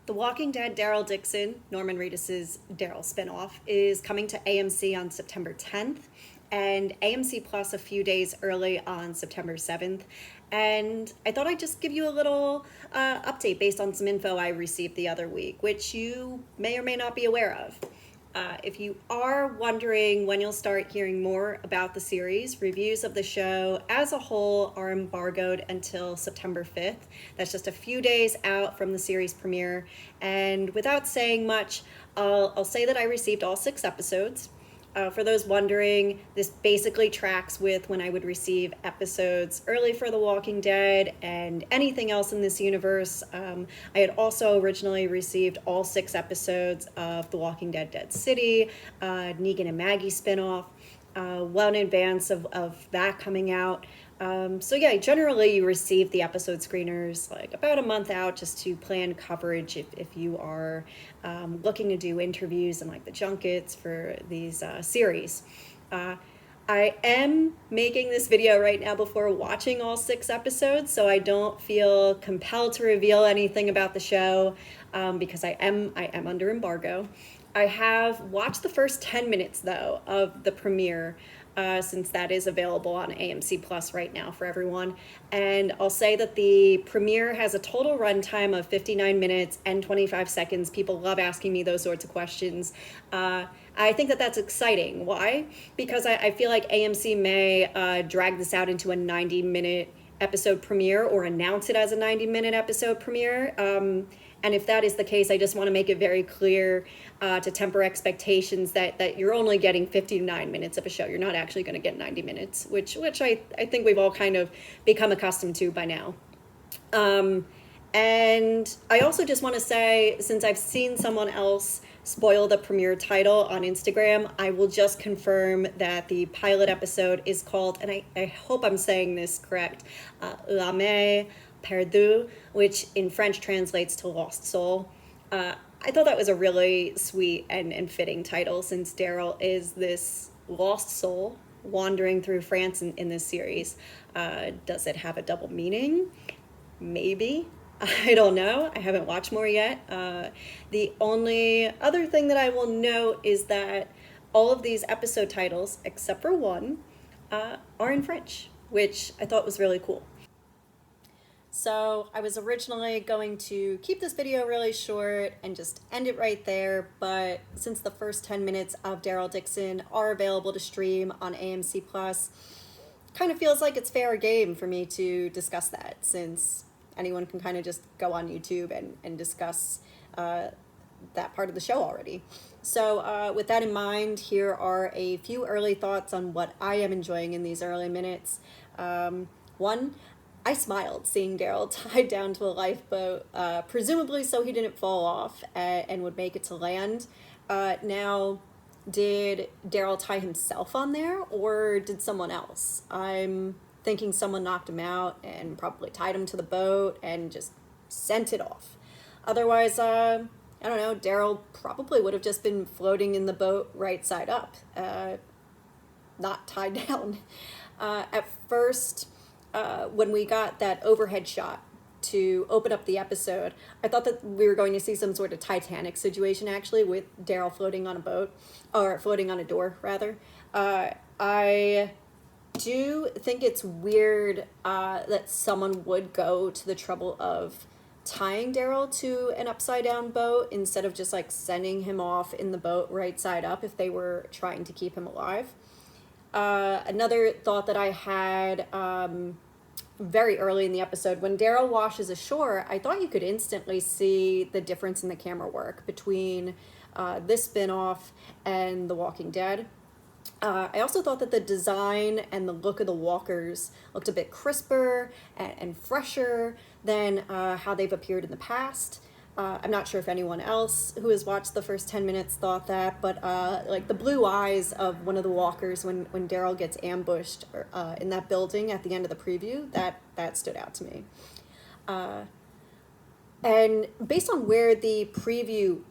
The Walking Dead Daryl Dixon, Norman Reedus's Daryl spinoff, is coming to AMC on September 10th and AMC Plus a few days early on September 7th. And I thought I'd just give you a little update based on some info I received the other week, which you may or may not be aware of. If you are wondering when you'll start hearing more about the series, reviews of the show as a whole are embargoed until September 5th. That's just a few days out from the series premiere. And without saying much, I'll say that I received all 6 episodes. For those wondering, this basically tracks with when I would receive episodes early for The Walking Dead and anything else in this universe. I had also originally received all 6 episodes of The Walking Dead Dead City, Negan and Maggie spinoff, well in advance of that coming out. So yeah, generally you receive the episode screeners like about a month out just to plan coverage if you are looking to do interviews and like the junkets for these series. I am making this video right now before watching all 6 episodes, so I don't feel compelled to reveal anything about the show because I am under embargo. I have watched the first 10 minutes though of the premiere. Since that is available on AMC Plus right now for everyone. And I'll say that the premiere has a total runtime of 59 minutes and 25 seconds. People love asking me those sorts of questions. I think that that's exciting. Why? Because I feel like AMC may drag this out into a 90-minute episode premiere or announce it as a 90-minute episode premiere. And if that is the case, I just want to make it very clear to temper expectations that you're only getting 59 minutes of a show. You're not actually going to get 90 minutes, which I think we've all kind of become accustomed to by now. And I also just want to say, since I've seen someone else spoil the premiere title on Instagram, I will just confirm that the pilot episode is called, and I hope I'm saying this correct, L'Âme Perdue, which in French translates to Lost Soul. I thought that was a really sweet and fitting title since Daryl is this lost soul wandering through France in this series. Does it have a double meaning? Maybe. I don't know. I haven't watched more yet. The only other thing that I will note is that all of these episode titles, except for one, are in French, which I thought was really cool. So I was originally going to keep this video really short and just end it right there, but since the first 10 minutes of Daryl Dixon are available to stream on AMC Plus, kind of feels like it's fair game for me to discuss that, since anyone can kind of just go on YouTube and discuss that part of the show already. So with that in mind, here are a few early thoughts on what I am enjoying in these early minutes. One, I smiled seeing Daryl tied down to a lifeboat, presumably so he didn't fall off and would make it to land. Now, did Daryl tie himself on there, or did someone else? I'm thinking someone knocked him out and probably tied him to the boat and just sent it off. Otherwise, I don't know, Daryl probably would have just been floating in the boat right side up, not tied down. At first, when we got that overhead shot to open up the episode, I thought that we were going to see some sort of Titanic situation, actually, with Daryl floating on a boat, or floating on a door, rather. I do think it's weird that someone would go to the trouble of tying Daryl to an upside-down boat instead of just, like, sending him off in the boat right side up if they were trying to keep him alive. Another thought that I had very early in the episode, when Daryl washes ashore, I thought you could instantly see the difference in the camera work between this spinoff and The Walking Dead. I also thought that the design and the look of the walkers looked a bit crisper and fresher than how they've appeared in the past. I'm not sure if anyone else who has watched the first 10 minutes thought that, but like the blue eyes of one of the walkers when Daryl gets ambushed in that building at the end of the preview, that stood out to me. And based on where the preview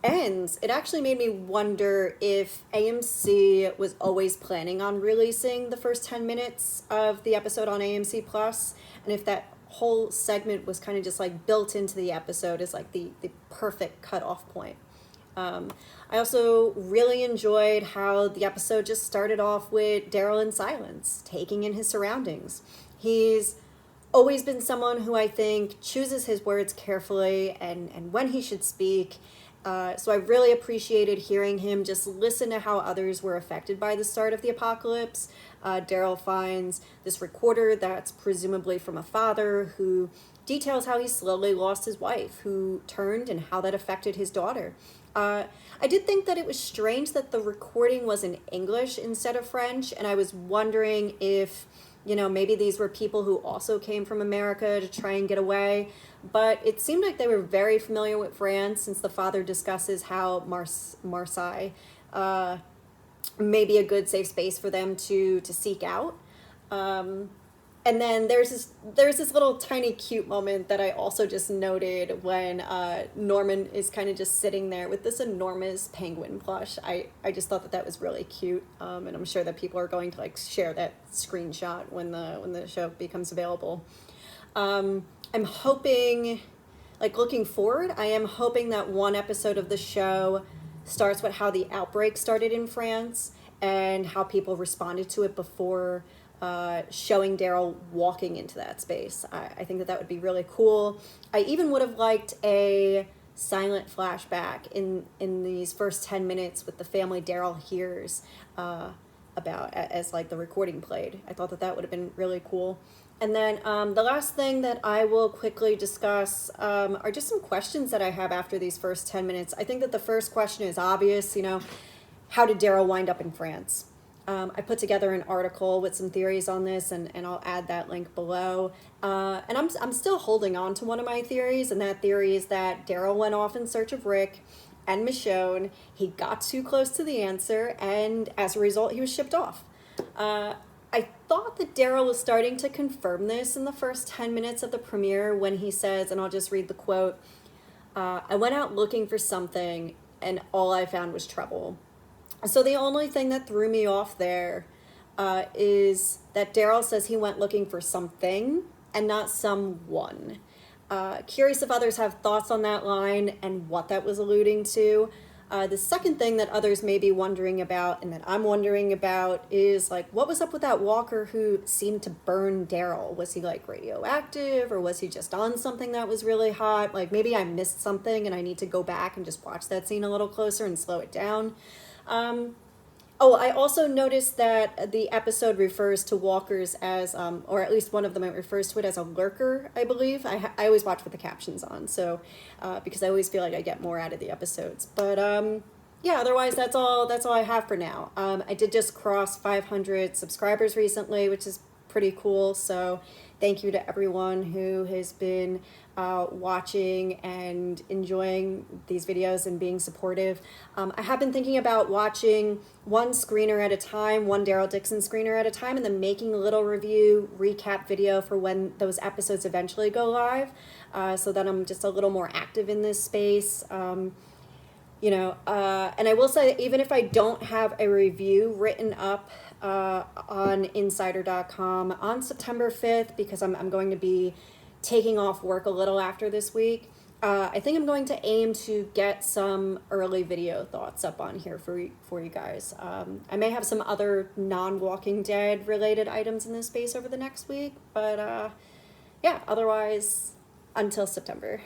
ends, it actually made me wonder if AMC was always planning on releasing the first 10 minutes of the episode on AMC Plus, and if that whole segment was kind of just like built into the episode as like the perfect cutoff point. I also really enjoyed how the episode just started off with Daryl in silence, taking in his surroundings. He's always been someone who I think chooses his words carefully and when he should speak. So I really appreciated hearing him just listen to how others were affected by the start of the apocalypse. Daryl finds this recorder that's presumably from a father who details how he slowly lost his wife, who turned, and how that affected his daughter. I did think that it was strange that the recording was in English instead of French, and I was wondering if, maybe these were people who also came from America to try and get away. But it seemed like they were very familiar with France, since the father discusses how Marseille may be a good safe space for them to seek out. And then there's this little tiny cute moment that I also just noted when Norman is kind of just sitting there with this enormous penguin plush. I just thought that was really cute, and I'm sure that people are going to like share that screenshot when the show becomes available. I'm hoping, like looking forward, I am hoping that one episode of the show starts with how the outbreak started in France and how people responded to it before showing Daryl walking into that space. I think that would be really cool. I even would have liked a silent flashback in these first 10 minutes with the family Daryl hears about as like the recording played. I thought that would have been really cool. And then the last thing that I will quickly discuss are just some questions that I have after these first 10 minutes. I think that the first question is obvious, how did Daryl wind up in France? I put together an article with some theories on this, and I'll add that link below. And I'm still holding on to one of my theories, and that theory is that Daryl went off in search of Rick and Michonne. He got too close to the answer, and as a result, he was shipped off. I thought that Daryl was starting to confirm this in the first 10 minutes of the premiere when he says, and I'll just read the quote, I went out looking for something, and all I found was trouble. So the only thing that threw me off there is that Daryl says he went looking for something and not someone. Curious if others have thoughts on that line and what that was alluding to. The second thing that others may be wondering about, and that I'm wondering about, is like, what was up with that walker who seemed to burn Daryl? Was he like radioactive, or was he just on something that was really hot? Like maybe I missed something and I need to go back and just watch that scene a little closer and slow it down. I also noticed that the episode refers to walkers as, or at least one of them it refers to it as a lurker, I believe. I always watch with the captions on, so because I always feel like I get more out of the episodes. But yeah, otherwise that's all I have for now. I did just cross 500 subscribers recently, which is pretty cool. So thank you to everyone who has been watching and enjoying these videos and being supportive. I have been thinking about watching one screener at a time, one Daryl Dixon screener at a time, and then making a little review recap video for when those episodes eventually go live, so that I'm just a little more active in this space. And I will say, even if I don't have a review written up on insider.com on September 5th, because I'm going to be taking off work a little after this week, I think I'm going to aim to get some early video thoughts up on here for you guys. I may have some other non-Walking Dead related items in this space over the next week, but yeah, otherwise, until September.